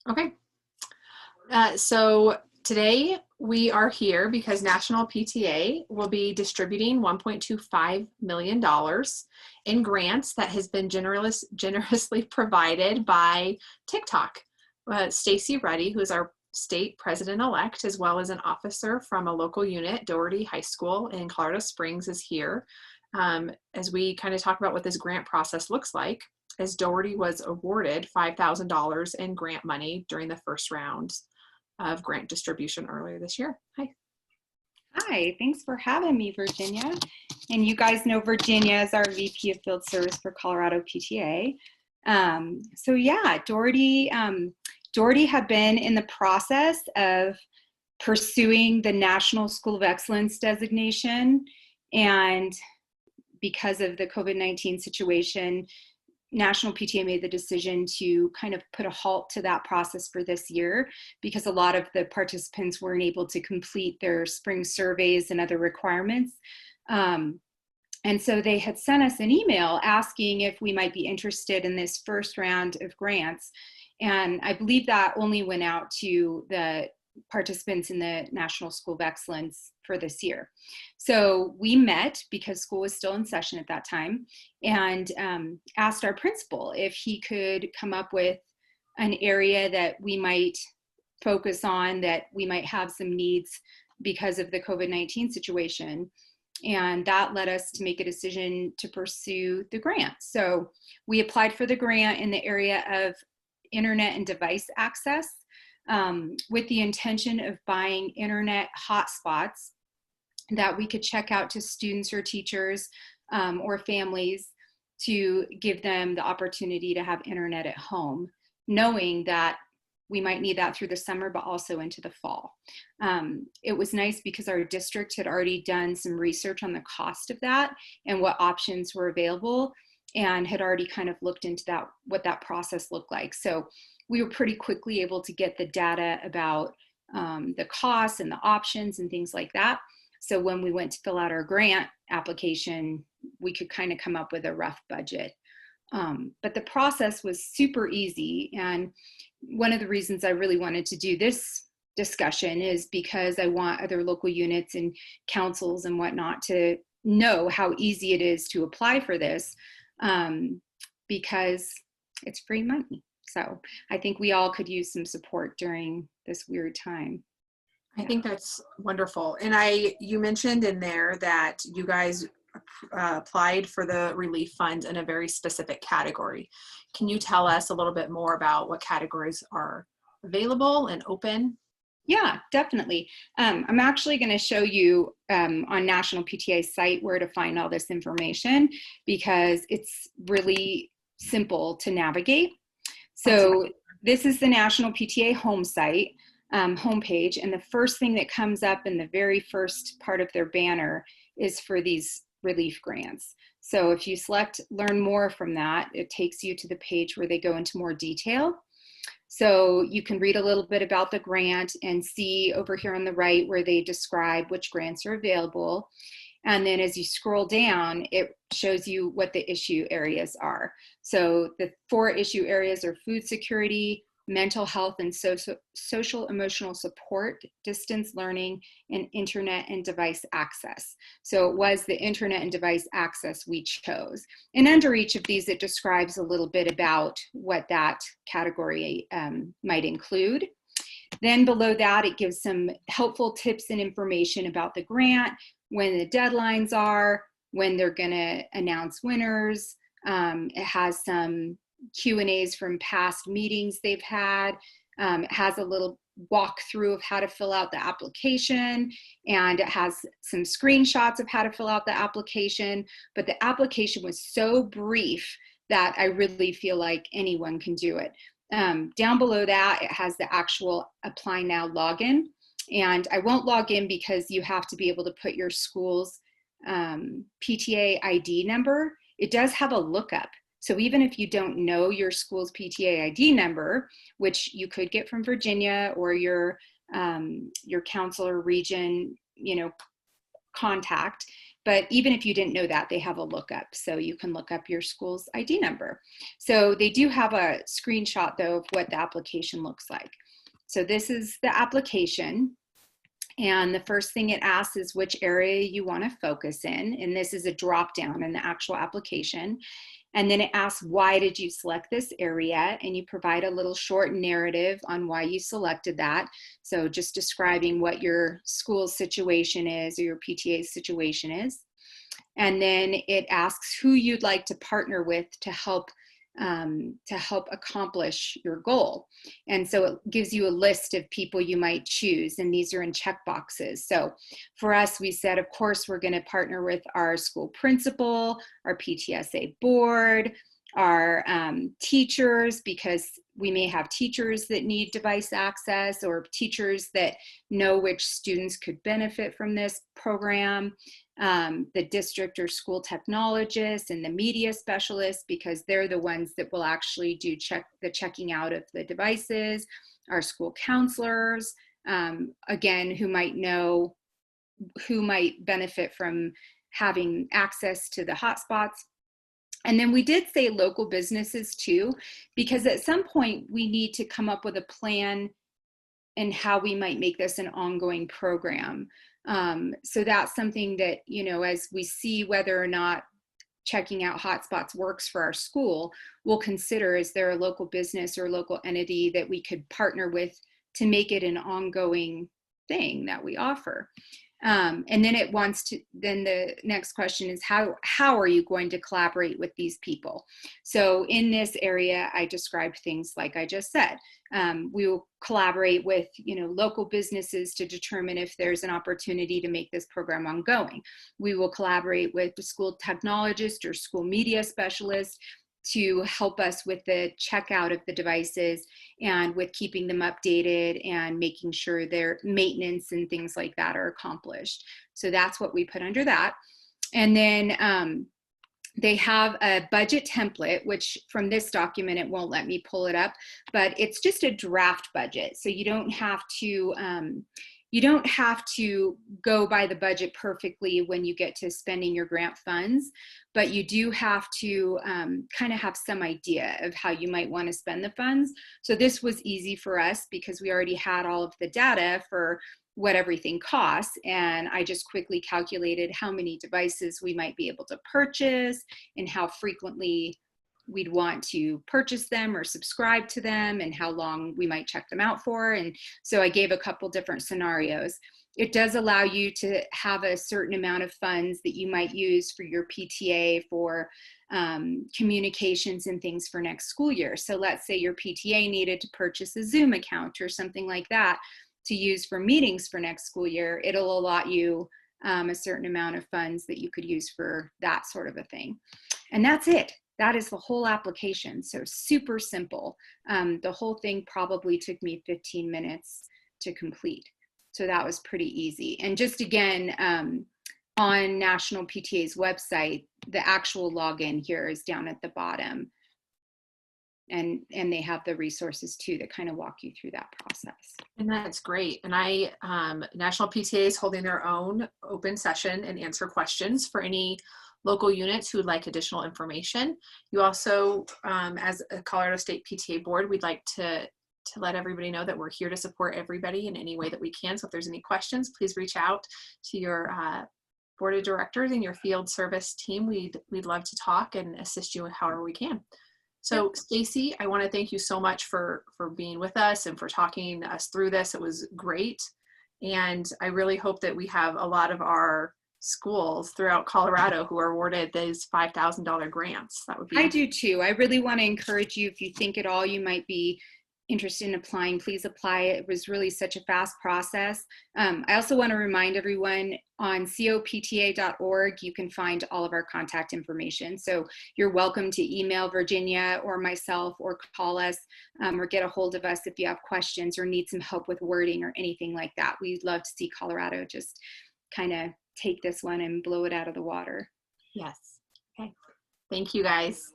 Okay. So today we are here because National PTA will be distributing $1.25 million in grants that has been generously provided by TikTok. Stacy Reddy, who is our state president-elect, as well as an officer from a local unit, Doherty High School in Colorado Springs, is here as we kind of talk about what this grant process looks like, as Doherty was awarded $5,000 in grant money during the first round of grant distribution earlier this year. Hi. Hi, thanks for having me, Virginia. And you guys know Virginia as our VP of Field Service for Colorado PTA. So yeah, Doherty had been in the process of pursuing the National School of Excellence designation. And because of the COVID-19 situation, National PTA made the decision to kind of put a halt to that process for this year because a lot of the participants weren't able to complete their spring surveys and other requirements. And so they had sent us an email asking if we might be interested in this first round of grants. And I believe that only went out to the participants in the National School of Excellence for this year. So we met because school was still in session at that time and asked our principal if he could come up with an area that we might focus on, that we might have some needs because of the COVID-19 situation. And that led us to make a decision to pursue the grant. So we applied for the grant in the area of internet and device access, with the intention of buying internet hotspots that we could check out to students or teachers or families to give them the opportunity to have internet at home, knowing that we might need that through the summer, but also into the fall. It was nice because our district had already done some research on the cost of that and what options were available, and had already kind of looked into that, what that process looked like. So we were pretty quickly able to get the data about the costs and the options and things like that. So when we went to fill out our grant application, we could kind of come up with a rough budget. But the process was super easy. And one of the reasons I really wanted to do this discussion is because I want other local units and councils and whatnot to know how easy it is to apply for this, because it's free money. So I think we all could use some support during this weird time. I think that's wonderful. And you mentioned in there that you guys applied for the relief funds in a very specific category. Can you tell us a little bit more about what categories are available and open? Yeah, definitely. I'm actually going to show you on National PTA's site where to find all this information, because it's really simple to navigate. So this is the National PTA home site, homepage, and the first thing that comes up in the very first part of their banner is for these relief grants. So if you select learn more from that, it takes you to the page where they go into more detail. So you can read a little bit about the grant and see over here on the right where they describe which grants are available. And then as you scroll down, it shows you what the issue areas are. So the 4 issue areas are food security, mental health and social emotional support, distance learning, and internet and device access. So it was the internet and device access we chose. And under each of these, it describes a little bit about what that category might include. Then below that, it gives some helpful tips and information about the grant, when the deadlines are, when they're going to announce winners. It has some Q&As from past meetings they've had. It has a little walkthrough of how to fill out the application, and it has some screenshots of how to fill out the application. But the application was so brief that I really feel like anyone can do it. Down below that, it has the actual Apply Now login. And I won't log in because you have to be able to put your school's PTA ID number. It does have a lookup. So even if you don't know your school's PTA ID number, which you could get from Virginia or your council or region, contact, But even if you didn't know that, they have a lookup. So you can look up your school's ID number. So they do have a screenshot, though, of what the application looks like. So this is the application. And the first thing it asks is which area you want to focus in. And this is a drop down in the actual application. And then it asks, why did you select this area? And you provide a little short narrative on why you selected that. So just describing what your school's situation is or your PTA's situation is. And then it asks who you'd like to partner with to help accomplish your goal. And so it gives you a list of people you might choose, and these are in check boxes. So for us, we said, of course, we're going to partner with our school principal, our PTSA board, our teachers, because we may have teachers that need device access or teachers that know which students could benefit from this program, the district or school technologists and the media specialists, because they're the ones that will actually do the checking out of the devices, our school counselors, again, who might benefit from having access to the hotspots. And then we did say local businesses too, because at some point we need to come up with a plan and how we might make this an ongoing program. So that's something that, as we see whether or not checking out hotspots works for our school, we'll consider, is there a local business or local entity that we could partner with to make it an ongoing thing that we offer. And then then the next question is how are you going to collaborate with these people? So in this area, I described things like I just said. We will collaborate with, local businesses to determine if there's an opportunity to make this program ongoing. We will collaborate with the school technologist or school media specialist to help us with the checkout of the devices and with keeping them updated and making sure their maintenance and things like that are accomplished. So that's what we put under that. And then they have a budget template, which from this document, it won't let me pull it up, but it's just a draft budget. So you don't have to go by the budget perfectly when you get to spending your grant funds, but you do have to kind of have some idea of how you might want to spend the funds. So this was easy for us because we already had all of the data for what everything costs. And I just quickly calculated how many devices we might be able to purchase and how frequently we'd want to purchase them or subscribe to them and how long we might check them out for. And so I gave a couple different scenarios. It does allow you to have a certain amount of funds that you might use for your PTA for communications and things for next school year. So let's say your PTA needed to purchase a Zoom account or something like that to use for meetings for next school year. It'll allot you a certain amount of funds that you could use for that sort of a thing. And that's it. That is the whole application. So super simple. The whole thing probably took me 15 minutes to complete. So that was pretty easy. And just again, on National PTA's website, the actual login here is down at the bottom. And they have the resources too that kind of walk you through that process. And that's great. And National PTA is holding their own open session and answer questions for any local units who would like additional information. You also, as a Colorado State PTA board, we'd like to let everybody know that we're here to support everybody in any way that we can. So if there's any questions, please reach out to your board of directors and your field service team. We'd love to talk and assist you however we can. So Stacy, I want to thank you so much for being with us and for talking us through this. It was great. And I really hope that we have a lot of our schools throughout Colorado who are awarded these $5,000 grants. That would be. I do too. I really want to encourage you, if you think at all you might be interested in applying, please apply. It was really such a fast process. I also want to remind everyone on copta.org, you can find all of our contact information. So you're welcome to email Virginia or myself or call us or get a hold of us if you have questions or need some help with wording or anything like that. We'd love to see Colorado just kind of take this one and blow it out of the water. Yes. Okay. Thank you guys.